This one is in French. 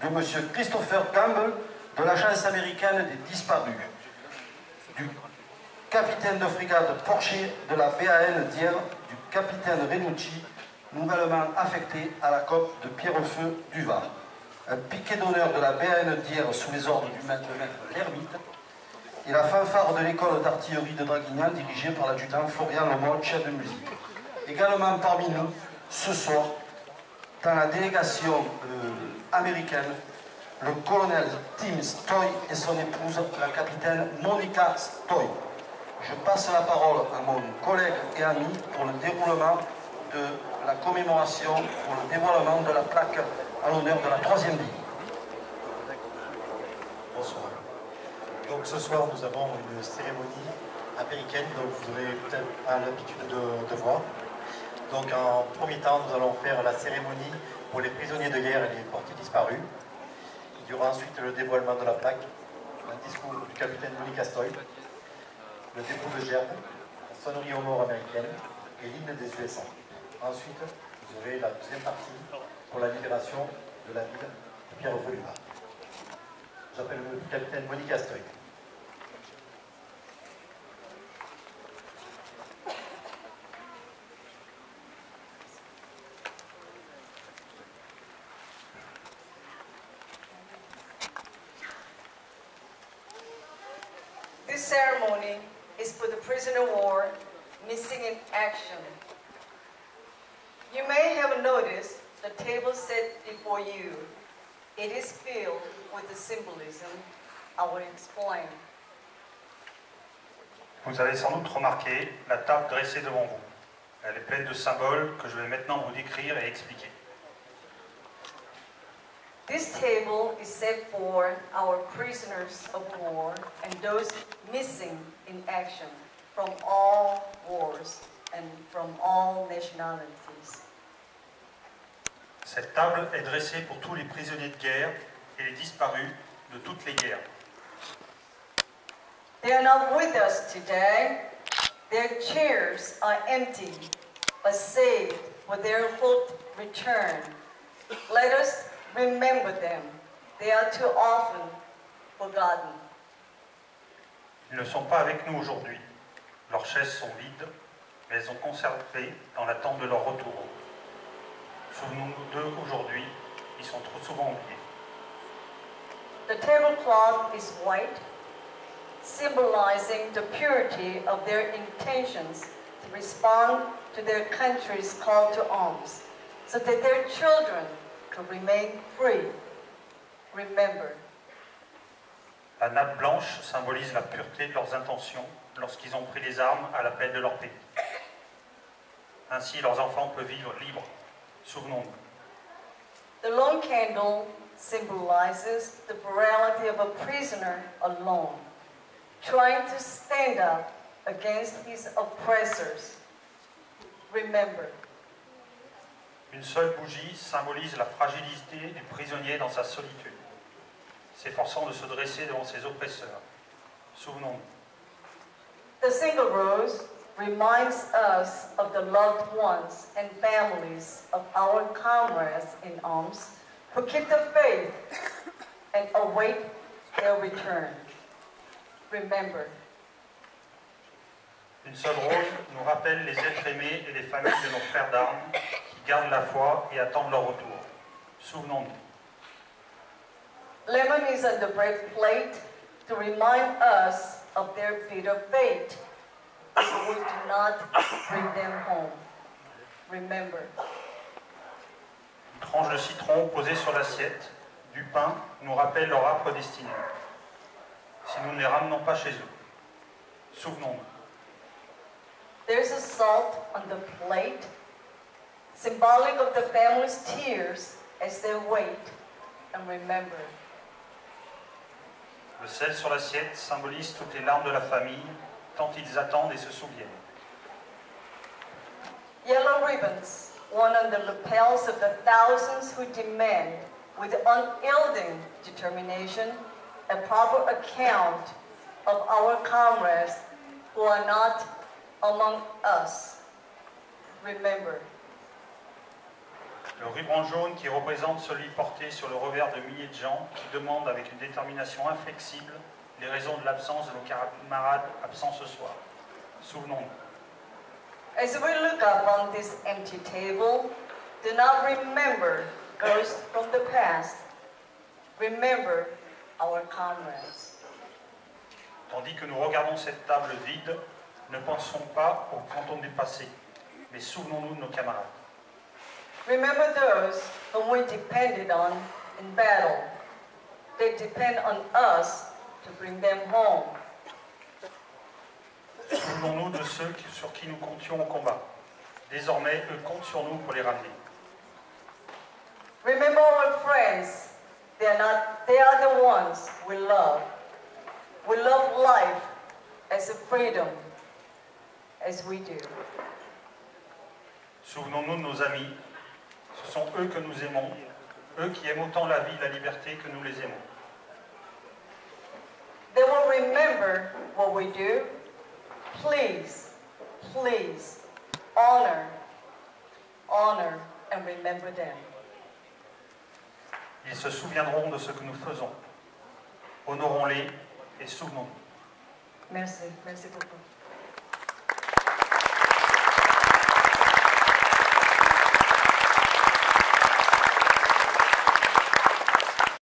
de M. Christopher Campbell de l'Agence américaine des disparus, du capitaine de frégate Porcher de la BAN d'Hyères, du capitaine Renucci, nouvellement affecté à la côte de Pierrefeu du Var, un piquet d'honneur de la BAN d'Hyères sous les ordres du maître L'Ermite, et la fanfare de l'école d'artillerie de Draguignan dirigée par l'adjudant Florian Lemol, chef de musique. Également parmi nous, ce soir, dans la délégation américaine, le colonel Tim Stoy et son épouse, la capitaine Monica Stoy. Je passe la parole à mon collègue et ami pour le déroulement de la commémoration, pour le dévoilement de la plaque à l'honneur de la 3e ville. Bonsoir. Donc ce soir, nous avons une cérémonie américaine, donc vous aurez peut-être l'habitude de voir. Donc en premier temps, nous allons faire la cérémonie pour les prisonniers de guerre et les portés disparus. Il y aura ensuite le dévoilement de la plaque, un discours du capitaine Monica Stoy, le dépôt de gerbe, la sonnerie aux morts américaine et l'hymne des USA. Ensuite, vous aurez la deuxième partie pour la libération de la ville de Pierrefeu-du-Var. J'appelle le capitaine Monica Stoy. This ceremony is for the prisoner of war missing in action. You may have noticed the table set before you. It is filled with the symbolism I will explain. Vous avez sans doute remarqué la table dressée devant vous. Elle est pleine de symboles que je vais maintenant vous décrire et expliquer. This table is set for our prisoners of war and those missing in action from all wars and from all nationalities. Cette table est dressée pour tous les prisonniers de guerre et les disparus de toutes les guerres. They are not with us today. Their chairs are empty, but saved for their full return. Let us remember them. They are too often forgotten. Ils ne sont pas avec nous aujourd'hui. Leurs chaises sont vides, mais elles sont conservées dans l'attente de leur retour. Souvenons-nous d'eux aujourd'hui, ils sont trop souvent oubliés. The tablecloth is white, symbolizing the purity of their intentions to respond to their country's call to arms, so that their children could remain free. Remember. La nappe blanche symbolise la pureté de leurs intentions lorsqu'ils ont pris les armes à l'appel de leur pays. Ainsi, leurs enfants peuvent vivre libres. Souvenons-nous. The lone candle symbolizes the morality of a prisoner alone, trying to stand up against his oppressors. Remember. Une seule bougie symbolise la fragilité du prisonnier dans sa solitude, s'efforçant de se dresser devant ses oppresseurs. Souvenons-nous. The single rose reminds us of the loved ones and families of our comrades in arms who keep the faith and await their return. Remember. Une seule rose nous rappelle les êtres aimés et les familles de nos frères d'armes qui gardent la foi et attendent leur retour. Souvenons-nous. Lemon is on the breastplate to remind us of their bitter fate if we do not bring them home. Remember. Une tranche de citron posée sur l'assiette du pain nous rappelle leur âpre destinée. Si nous ne les ramenons pas chez eux, souvenons-nous. There's a salt on the plate, symbolic of the family's tears as they wait and remember. Le sel sur l'assiette symbolise toutes les larmes de la famille, tant ils attendent et se souviennent. Yellow ribbons worn on the lapels of the thousands who demand, with unyielding determination, a proper account of our comrades who are not among us. Remember. Le ruban jaune qui représente celui porté sur le revers de milliers de gens qui demandent avec une détermination inflexible les raisons de l'absence de nos camarades absents ce soir. Souvenons-nous. As we look up on this empty table, do not remember ghosts from the past. Remember our comrades. Tandis que nous regardons cette table vide, ne pensons pas aux fantômes du passé, mais souvenons-nous de nos camarades. Remember those whom we depended on in battle. They depend on us to bring them home. Souvenons-nous de ceux sur qui nous comptions au combat. Désormais, eux comptent sur nous pour les ramener. Remember our friends. They are the ones we love. We love life as a freedom as we do. Souvenons-nous de nos amis. Ce sont eux que nous aimons, eux qui aiment autant la vie et la liberté que nous les aimons. They will remember what we do. Please, please, honor and remember them. Ils se souviendront de ce que nous faisons. Honorons-les et souvenons-nous. Merci, merci beaucoup.